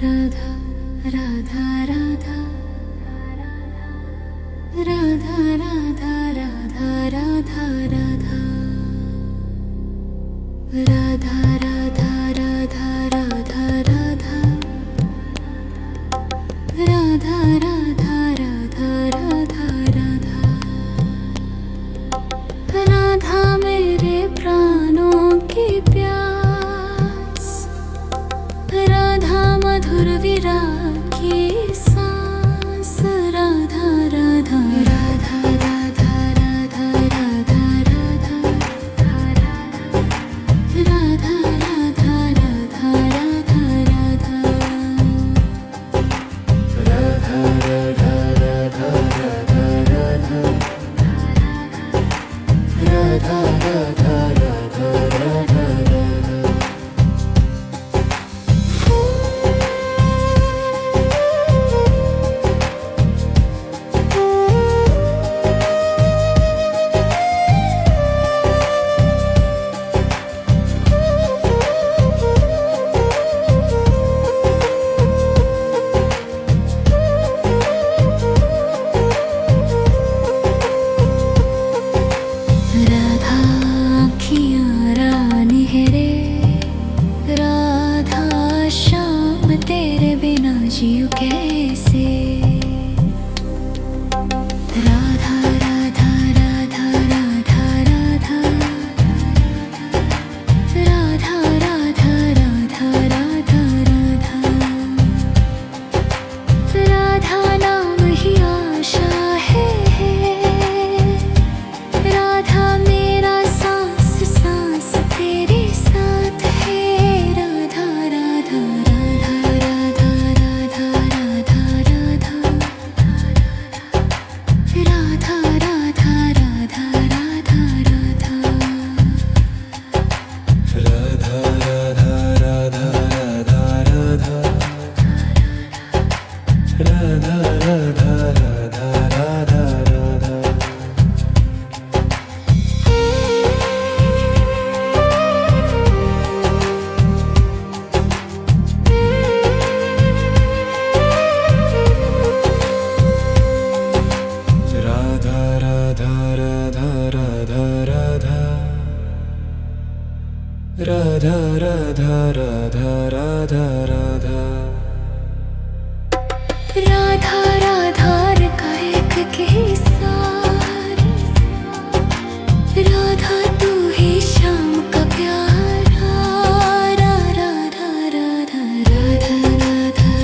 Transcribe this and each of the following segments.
राधा राधा राधा राधा राधा राधा राधा राधा राधा राधा राधा राधा राधा राधा राधा राधा राधा राधा राधा मेरे प्राणों की प्यास, राधा मधुर विरह की सांस, राधा राधा राधा राधा राधा राधा राधा राधा राधा राधा राधा राधा जियो कैसे। राधा राधा राधा राधा राधा राधा राधा राधा राधा राधा राधा नाम ही आशा है, राधा मेरा सांस सांस तेरे साथ है, राधा राधा राधा राधा राधा राधा राधा राधा राधा राधा राधा राधा राधा राधा राधा राधा राधा राधा का एक किस्सा, राधा तू ही शाम का प्यारा, राधा राधा राधा राधा राधा राधा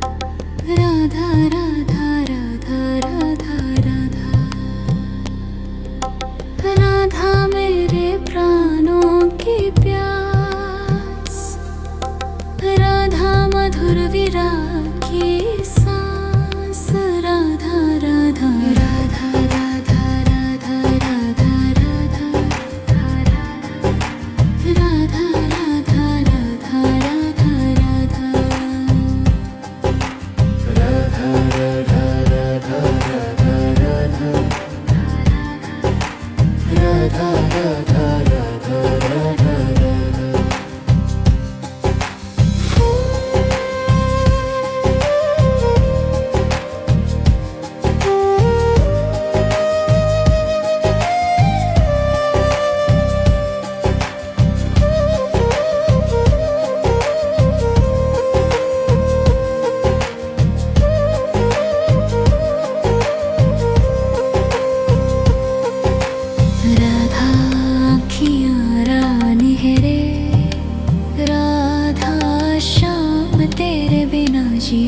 राधा राधा राधा राधा राधा राधा मेरे प्राणों की प्यास, राधा मधुर विरह की सांस, राधा राधा राधा राधा राधा राधा राधा राधा राधा राधा राधा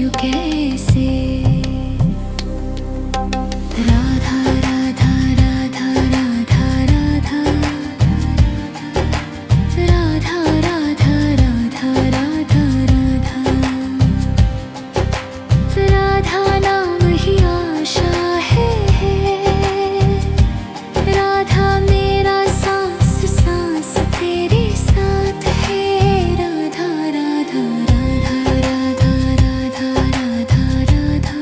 जियो कैसे। राधा राधा राधा राधा राधा राधा राधा राधा राधा राधा राधा नाम ही आशा है। राधा मेरा सांस सांस तेरे साथ है। राधा राधा राधा राधा राधा राधा राधा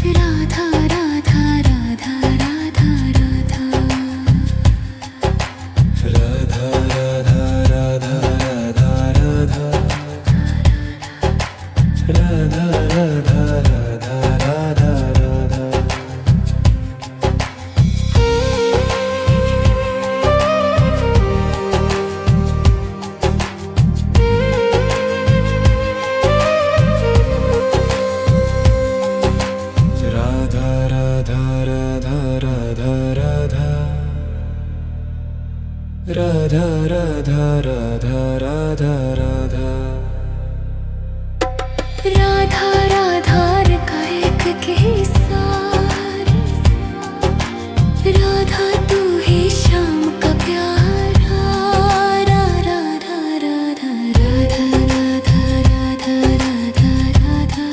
राधा राधा राधा राधा राधा राधा राधा राधा राधा राधा राधा का एक किस्सा। राधा तू ही शाम का प्यारा। राधा राधा राधा राधा राधा राधा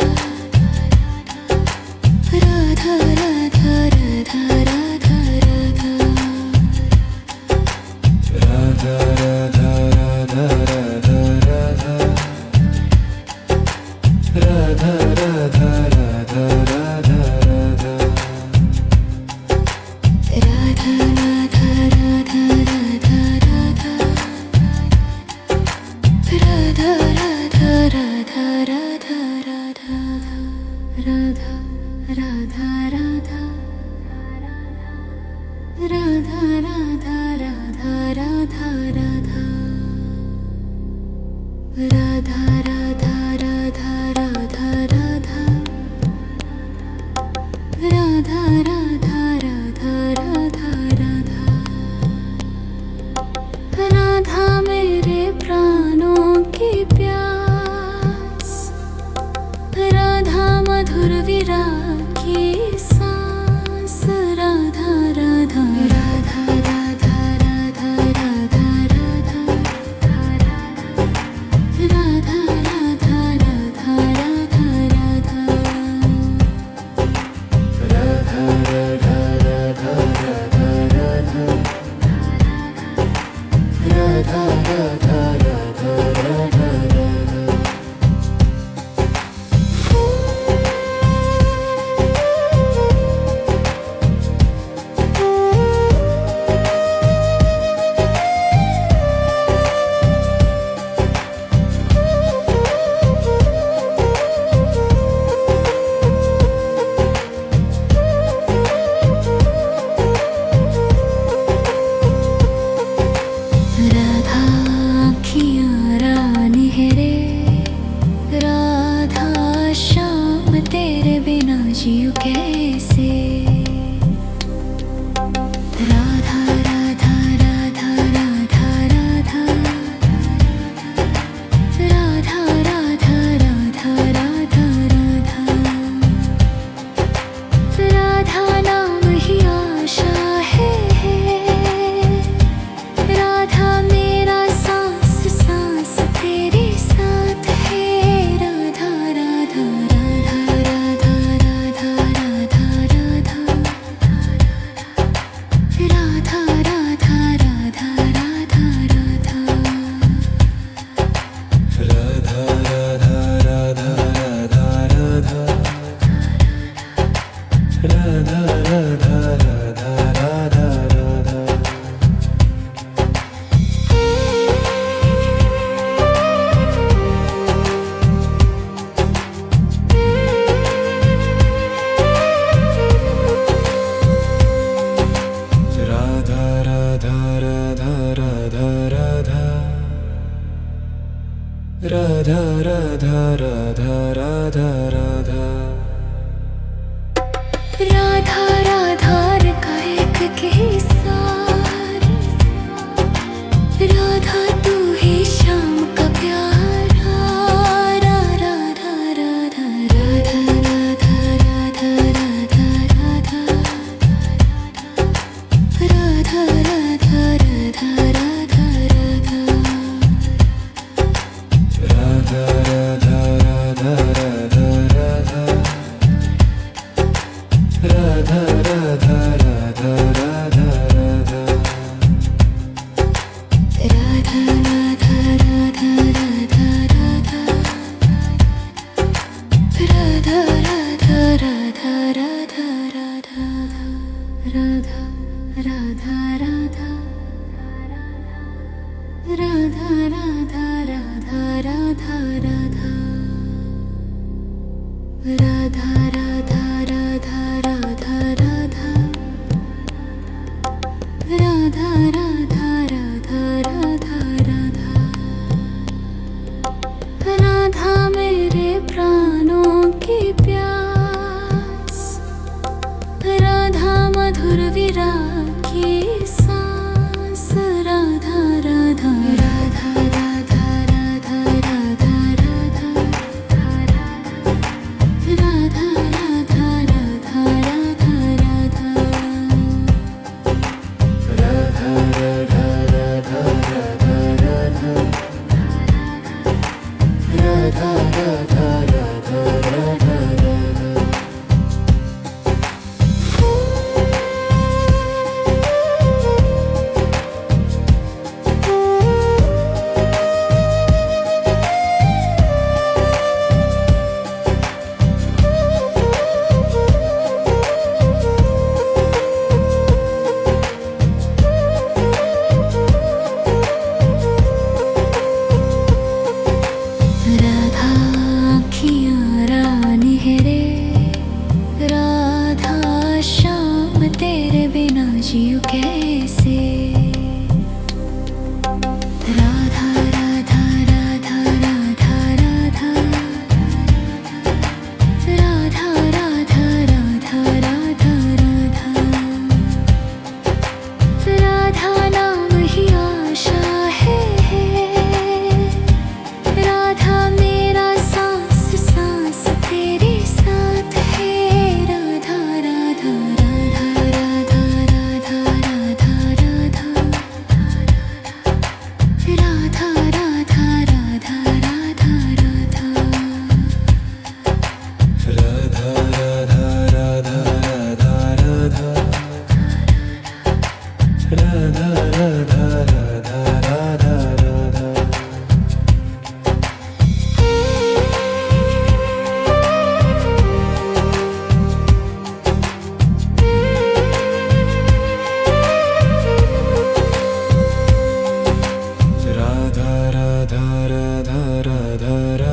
राधा राधा राधा राधा राधा राधा मेरे प्राणों की प्यास। राधा मधुर विरह की सांस। राधा राधा राधा राधा राधा राधा राधा राधा राधा राधा जियो कैसे। राधा राधा राधा राधा राधा राधा राधा राधा राधा राधा नाम ही आशा है। राधा मेरा सांस सांस तेरे साथ है। राधा राधा राधा राधा राधा राधा राधा राधा राधा राधा राधा राधा का एक किस्सा। राधा तू ही शाम का प्यारा। राधा राधा राधा राधा राधा राधा राधा राधा राधा राधा राधा राधा राधा राधा राधा राधा राधा मेरे प्राणों की प्यास राधा मधुर विराग की सांस राधा राधा राधा राधा राधा राधा राधा राधा राधा राधा राधा जियो कैसे राधा राधा राधा राधा राधा राधा राधा राधा राधा राधा राधा नाम ही आशा है राधा मेरा सांस सांस तेरे साथ है राधा राधा राधा राधा राधा राधा राधा राधा राधा राधा राधा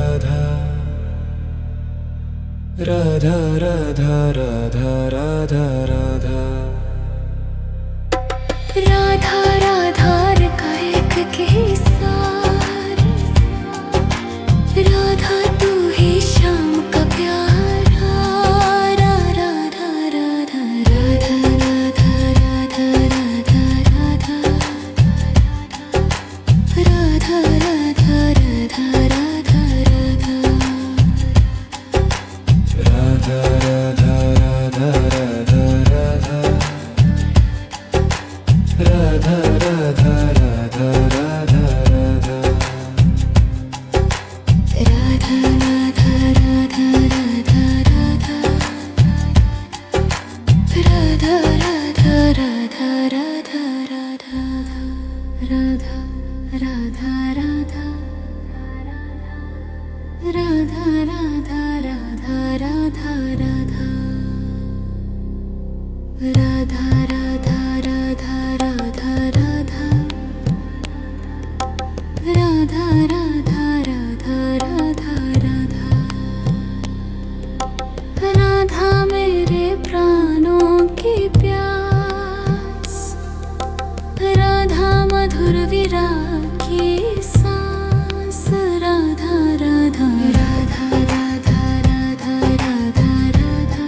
राधा राधा राधा राधा राधा राधा राधा का एक किस्सा राधा तू ही शाम का प्यारा राधा राधा राधा राधा राधा राधा राधा राधा राधा राधा राधा मेरे प्राणों की प्यास राधा मधुर विराग की सांस राधा राधा राधा राधा राधा राधा राधा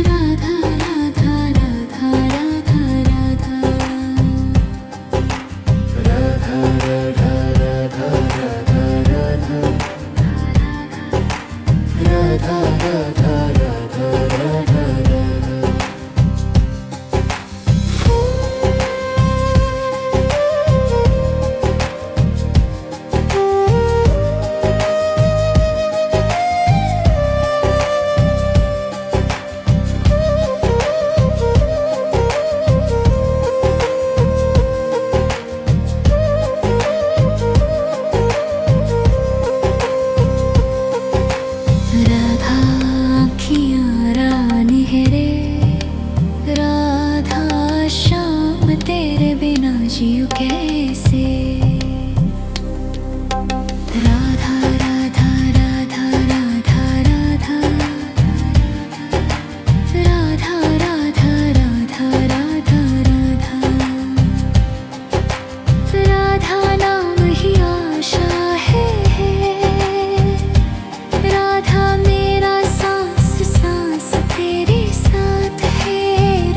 राधा राधा राधा राधा राधा जीऊं कैसे। राधा राधा राधा राधा राधा, राधा राधा राधा राधा राधा, राधा नाम ही आशा है, राधा मेरा सांस सांस तेरे साथ है।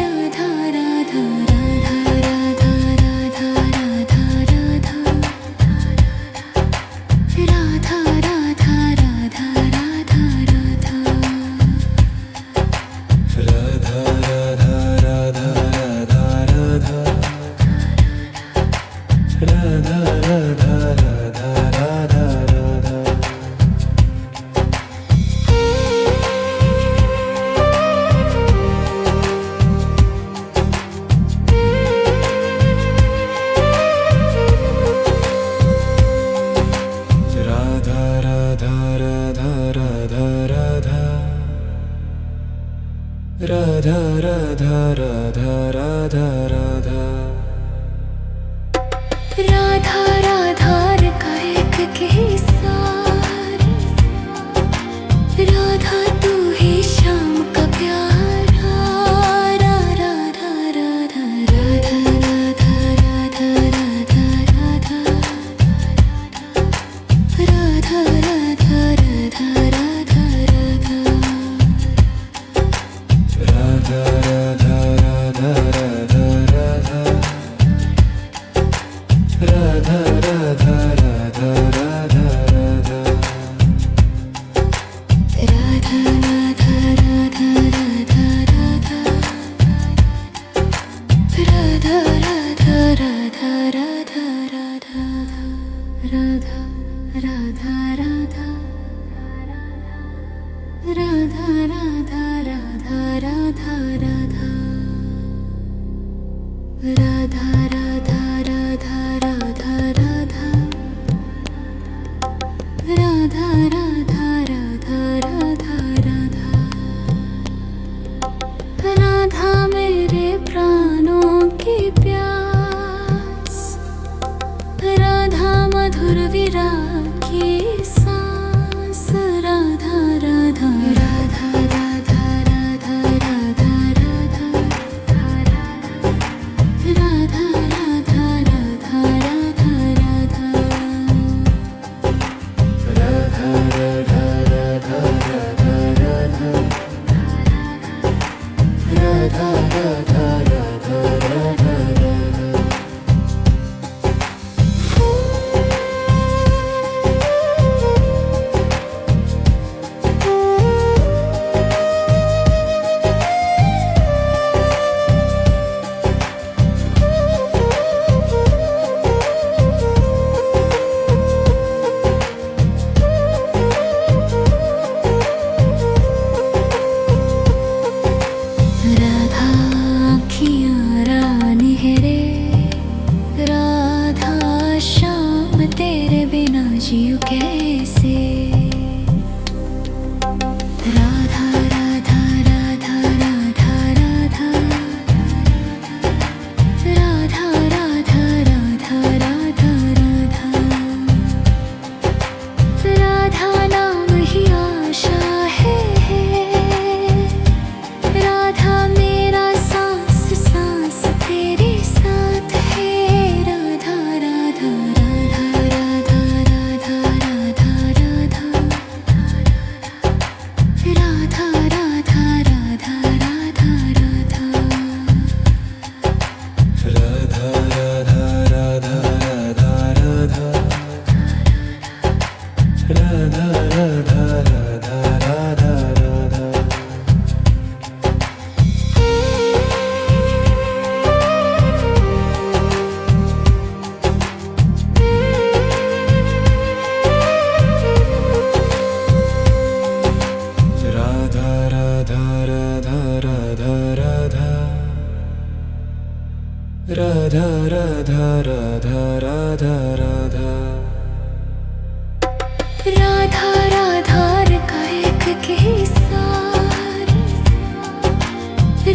राधा राधा राधा राधा राधा राधा राधा, राधा राधा राधा राधा राधा, राधा राधा राधा राधा राधा, राधा राधा राधा राधा राधा। राधा राधा राधा राधा राधा, राधा राधा राधा राधा राधा। राधा राधा का एक किस्सा, राधा तू ही शाम का प्यारा। राधा राधा राधा राधा राधा राधा राधा, राधा राधा राधा राधा राधा, राधा राधा राधा राधा राधा, राधा राधा राधा राधा राधा, राधा राधा राधा राधा राधा, राधा राधा राधा राधा राधा, राधा राधा राधा, राधा राधा राधा राधा राधा, राधा राधा राधा राधा राधा, राधा राधा राधा राधा राधा, राधा मेरे प्राणों की प्यास, राधा मधुर विरह की सांस। राधा राधा राधा राधा राधा राधा राधा, राधा राधा राधा राधा राधा, राधा राधा राधा राधा राधा, राधा राधा राधा राधा राधा। राधा अखियाँ रानी है रे, राधा शाम तेरे बिना जीऊं कैसे। राधा राधा राधा राधा राधा, राधा राधा राधा राधा राधा, राधा नाम ही आशा है, राधा मेरा सांस सांस तेरे साथ है। राधा राधा राधा राधा राधा राधा राधा, राधा राधा राधा राधा राधा, राधा राधा राधा राधा राधा, राधा राधा राधा राधा राधा। राधा राधा राधा राधा राधा, राधा राधा राधा राधा राधा। राधा राधा का एक किस्सा,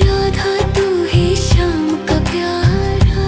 राधा तू ही शाम का प्यारा।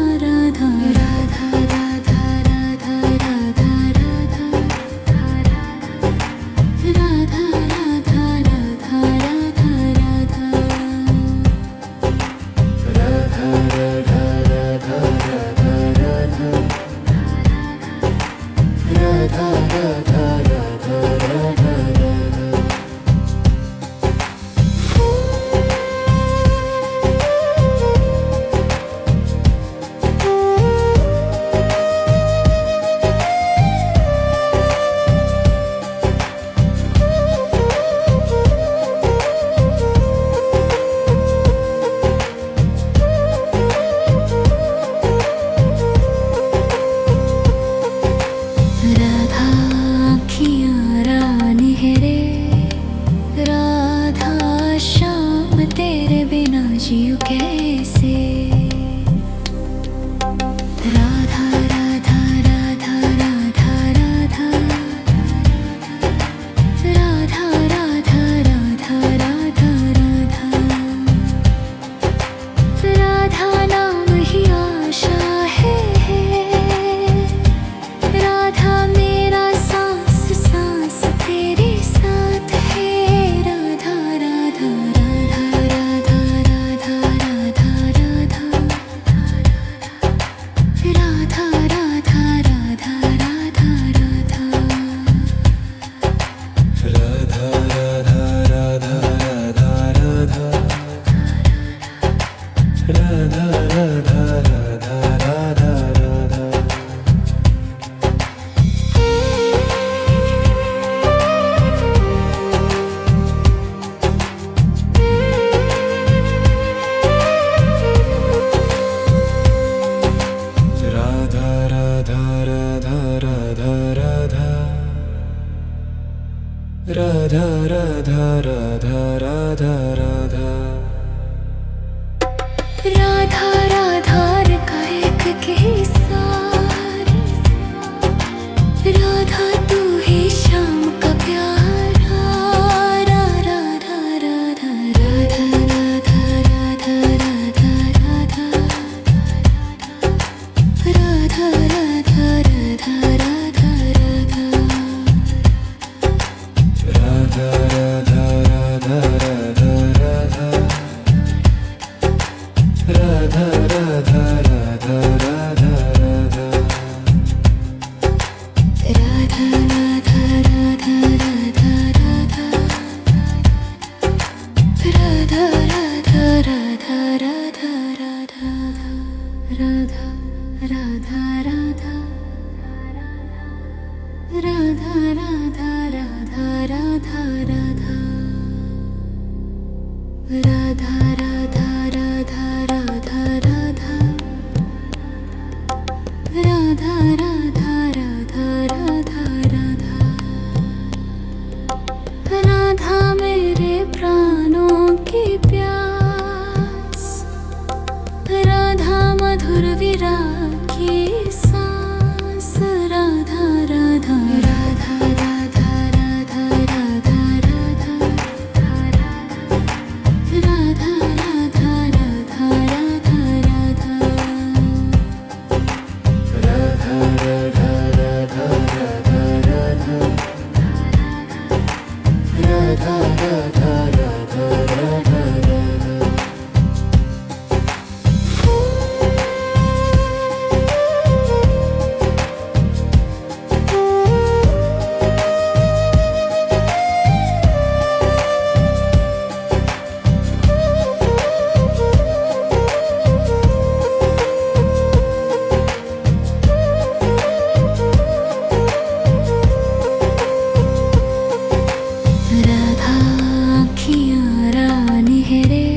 जीऊं कैसे। राधा राधा राधा राधा राधा, राधा राधा राधा राधा राधा, राधा नाम ही आशा है, राधा मेरा सांस सांस तेरे साथ है। Radha Radha Radha Radha Radha Radha Radha, Radha Radha Radha Radha Radha, Radha Radha Radha Radha Radha, Radha Radha Radha Radha Radha. Radha Radha Radha Radha Radha, Radha Radha Radha Radha Radha. Radha राधार का एक किस्सा, राधा तू ही शाम का प्यारा। Radha Radha Radha Radha Radha Radha Radha, Radha Radha Radha Radha Radha, Radha Radha Radha Radha Radha, Radha Radha Radha Radha Radha. Radha Radha Radha Radha Radha, Radha Radha Radha Radha Radha, Radha Radha Radha, Radha Radha Radha Radha Radha, Radha Radha Radha Radha Radha, Radha Radha Radha Radha Radha, Radha मेरे प्राणों की प्यास, राधा मधुर विरह की सांस। Radha Radha Radha Radha Radha Radha Radha, Radha Radha Radha Radha Radha, Radha Radha Radha Radha Radha, Radha Radha Radha Radha Radha. Radha अखियाँ रानी है रे,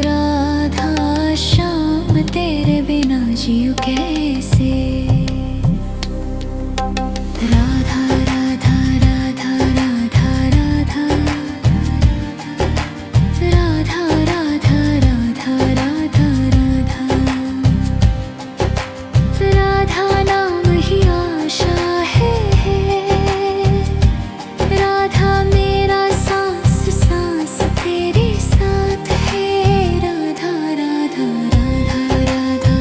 राधा शाम तेरे बिना जीऊं कैसे। राधा राधा राधा राधा राधा, राधा राधा राधा राधा राधा, राधा नाम ही आशा है, राधा मेरा सांस सांस तेरे साथ है। Radha Radha Radha Radha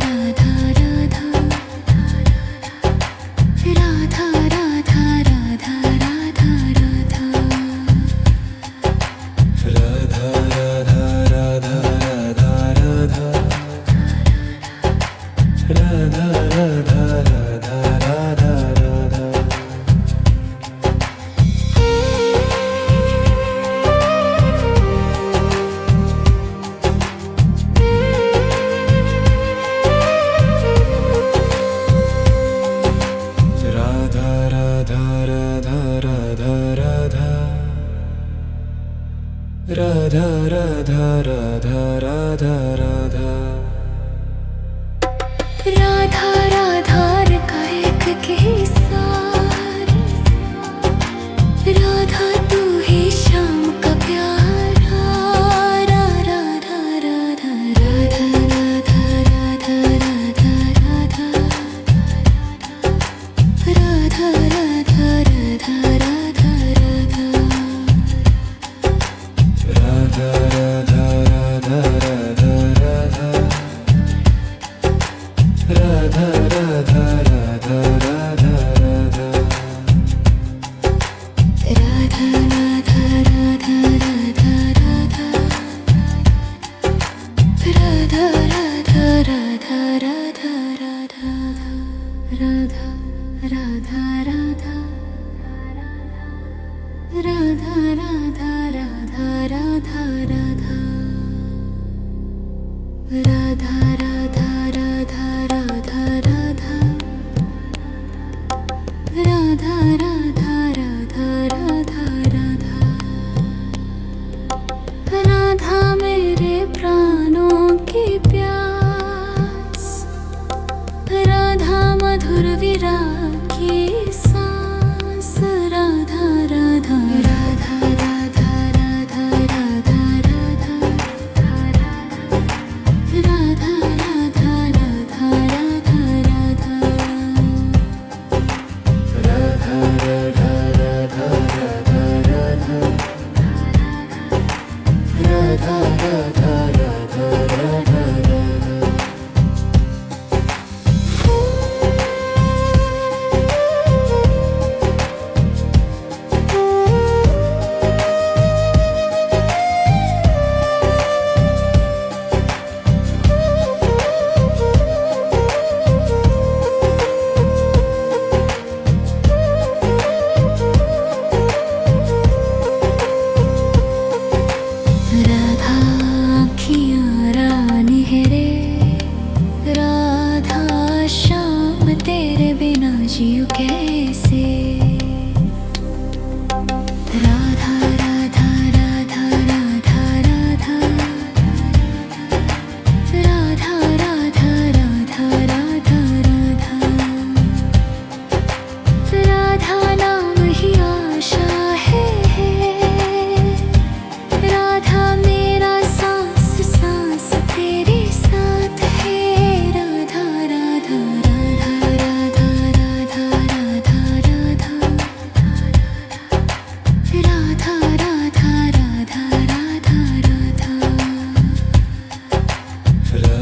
Radha Radha Radha, Radha Radha Radha Radha Radha, Radha Radha Radha Radha Radha, Radha Radha Radha Radha Radha. Radha Radha Radha Radha Radha, Radha Radha Radha Radha Radha. Radha राधार का एक किस्सा, राधा तू ही शाम का प्यारा। की प्यास, राधा मधुर विरह की सांस, राधा राधा राधा राधा राधा राधा राधा राधा राधा राधा राधा राधा अखियाँ रानी है रे, राधा शाम तेरे बिना जियो कैसे। राधा राधा राधा राधा राधा राधा राधा राधा राधा राधा राधा नाम ही आशा है, राधा मेरा सांस सांस तेरे साथ है। राधा राधा राधा राधा राधा राधा राधा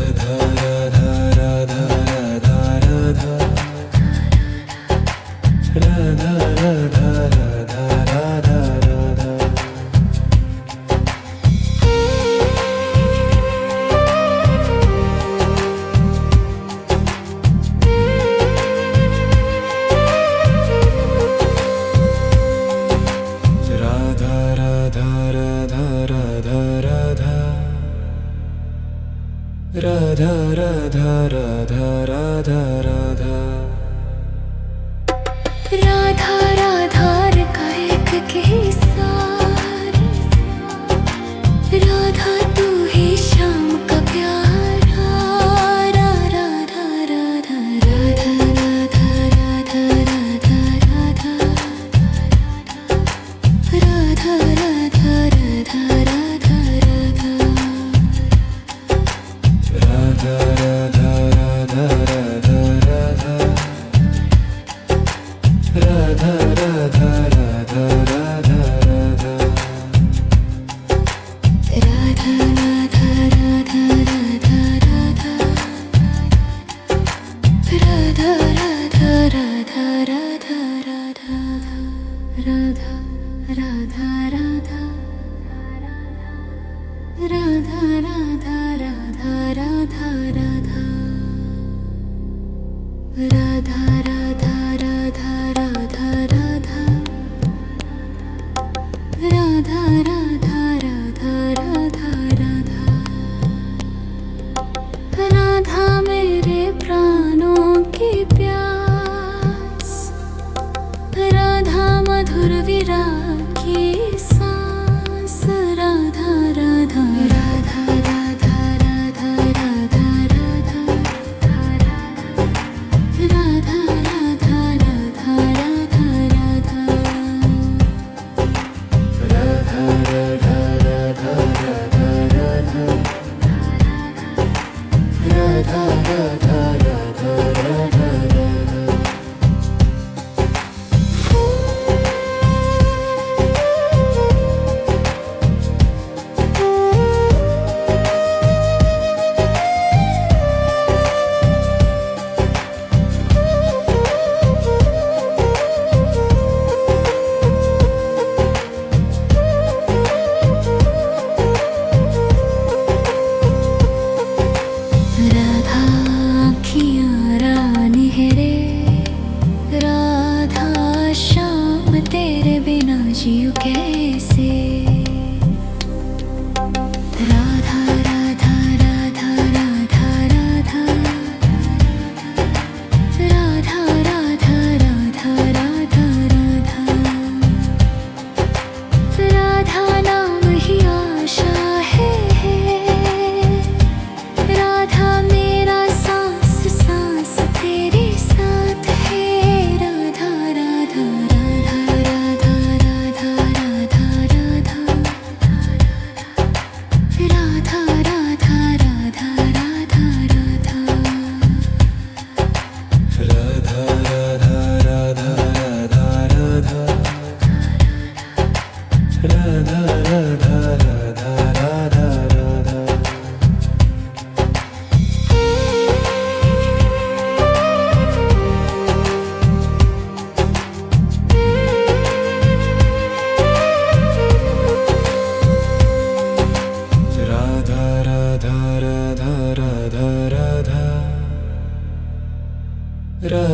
राधा राधा राधा राधा राधा राधा राधा राधा राधा राधा राधा रे का एक किस्सा, राधा तू ही शाम का प्यारा। राधा राधा राधा राधा राधा राधा राधा राधा राधा राधा राधा राधा मेरे प्राणों की प्यास, राधा मधुर विरह की सांस, राधा राधा राधा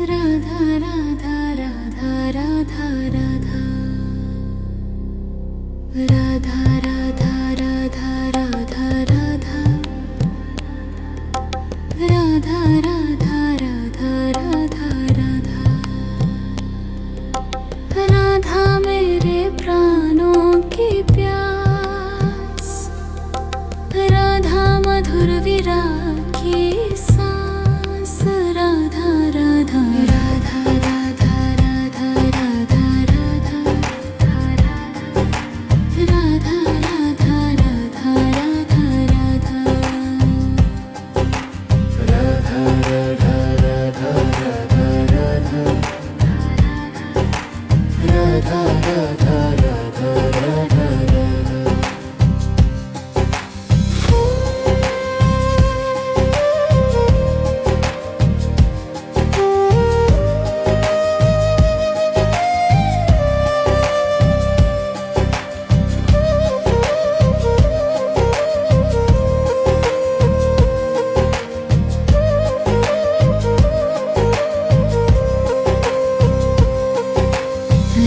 राधा राधा राधा राधा राधा राधा राधा राधा राधा राधा राधा राधा राधा राधा राधा राधा मेरे प्राणों की प्यास राधा मधुर विरह की सांस राधा राधा राधा राधा राधा राधा राधा राधा राधा राधा राधा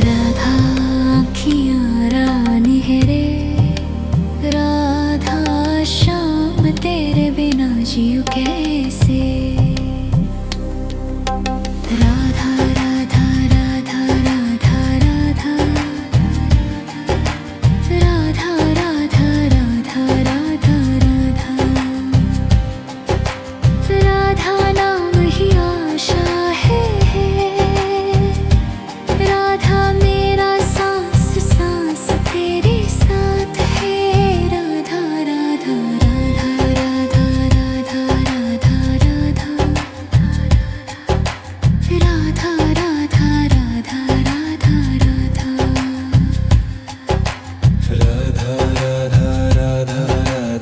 राधा अखियाँ रानी है रे राधा शाम तेरे बिना जियो कैसे राधा राधा राधा राधा राधा राधा राधा राधा राधा राधा राधा नाम ही आशा है राधा मेरा सांस सांस तेरे साथ है राधा राधा राधा राधा राधा राधा राधा राधा राधा राधा राधा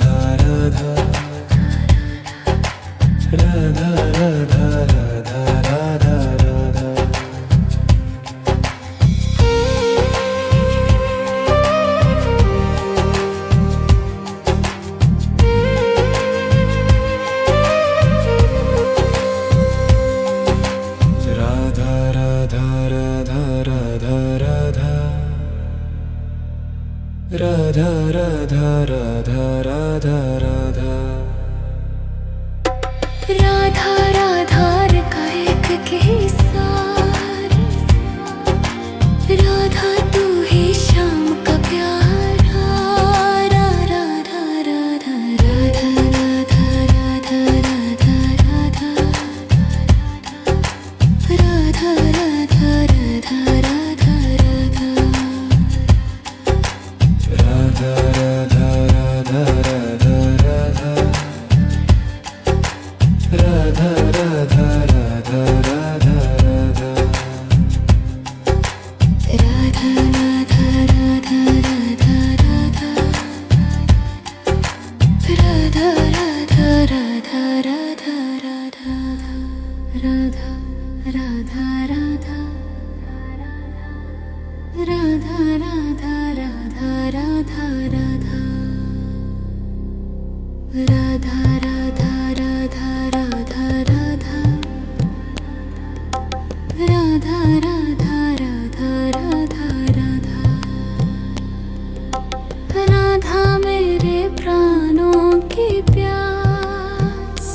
राधा राधा राधा राधा राधा राधा राधा रे का एक किस्सा राधा तू ही शाम का प्यारा राधा राधा राधा राधा राधा राधा राधा राधा राधा राधा राधा राधा मेरे प्राणों की प्यास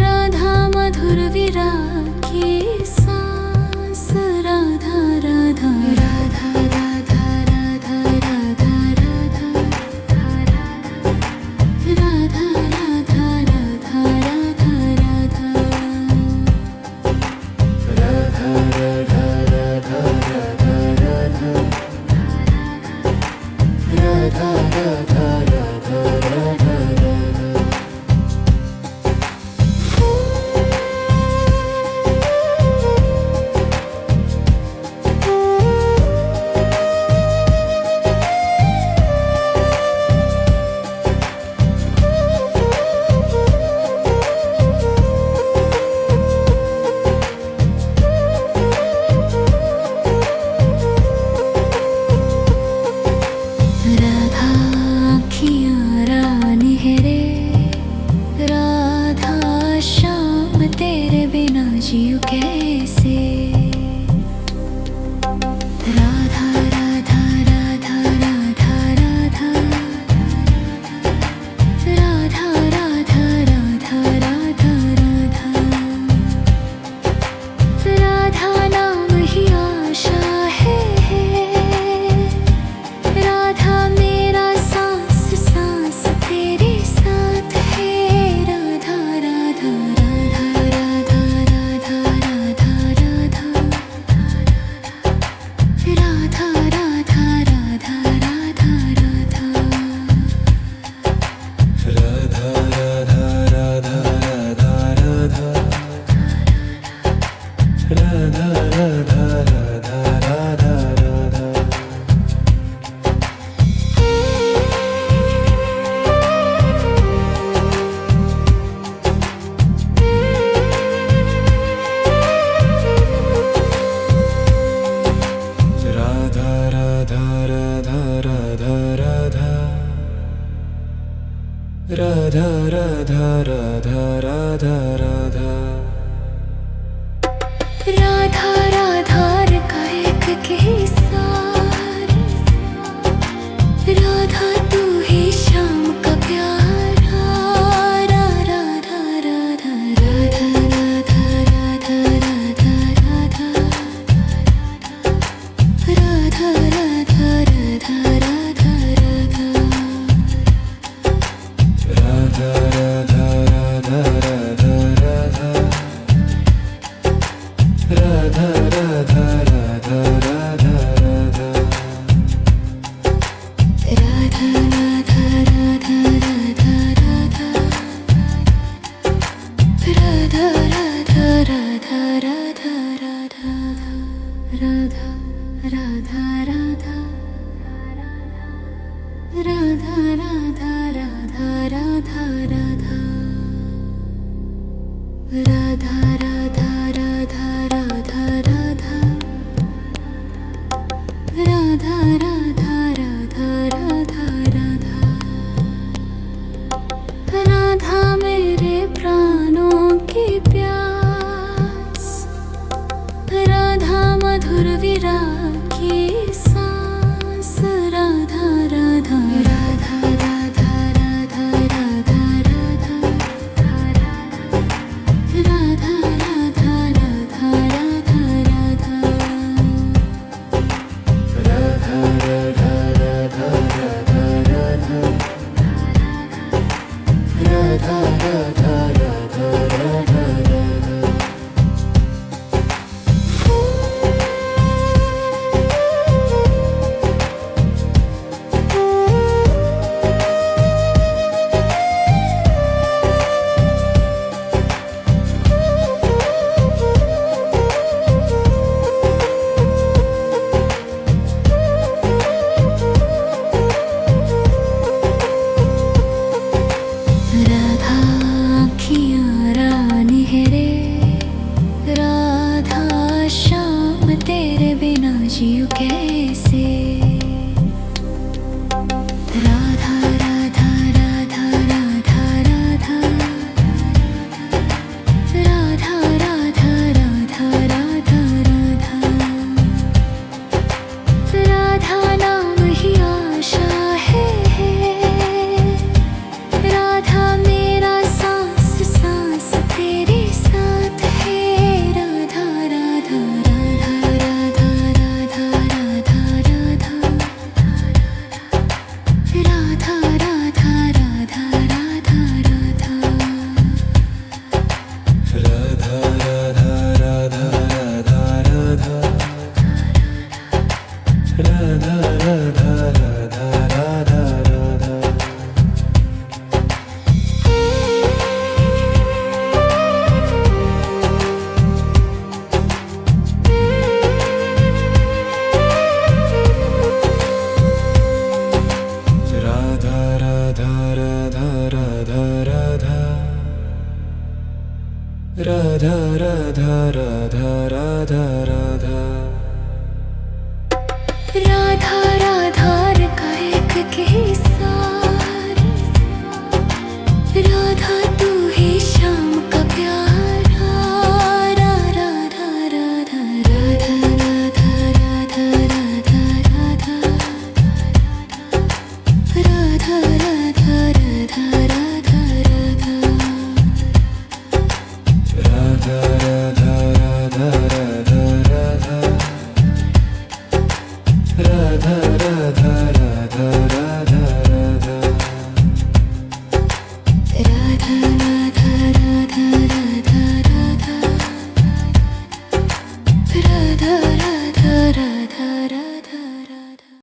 राधा मधुर विरह की सांस राधा राधा राधा राधा राधा राधा राधा राधा राधा राधा राधा राधा जीऊं कैसे। राधा राधा राधा राधा राधा, राधा राधा राधा राधा राधा, राधा नाम ही आशा है, राधा मेरा सांस सांस तेरे साथ है। राधा राधा राधा राधा राधा राधा राधा, राधा राधा राधा राधा राधा, राधा राधा राधा राधा राधा, राधा राधा राधा राधा राधा। राधा राधा राधा राधा राधा, राधा राधा राधा राधा राधा। राधा राधा का एक किस्सा, राधा तू ही शाम का प्यारा। राधा राधा राधा राधा राधा राधा राधा, राधा राधा राधा राधा राधा, राधा राधा राधा राधा राधा, राधा राधा राधा राधा राधा, राधा राधा राधा राधा राधा, राधा राधा राधा राधा राधा, राधा राधा राधा, राधा राधा राधा राधा राधा, राधा राधा राधा राधा राधा, राधा राधा राधा राधा राधा, राधा मेरे प्राणों की प्यास, राधा मधुर विराग की सांस। राधा राधा राधा राधा राधा राधा राधा, राधा राधा राधा राधा राधा, राधा राधा राधा राधा राधा, राधा राधा राधा राधा राधा। राधा आँखियाँ रानी है रे, राधा शाम तेरे बिना जीऊं कैसे। राधा राधा राधा राधा राधा, राधा राधा राधा राधा राधा, राधा नाम ही आशा है, राधा मेरा सांस सांस तेरे साथ है। राधा राधा राधा राधा राधा राधा राधा, राधा राधा राधा राधा राधा, राधा राधा राधा राधा राधा, राधा राधा राधा राधा राधा। राधा राधा राधा राधा राधा, राधा राधा राधा राधा राधा। राधा राधा का एक किस्सा, राधा तू ही शाम का प्यारा। राधा राधा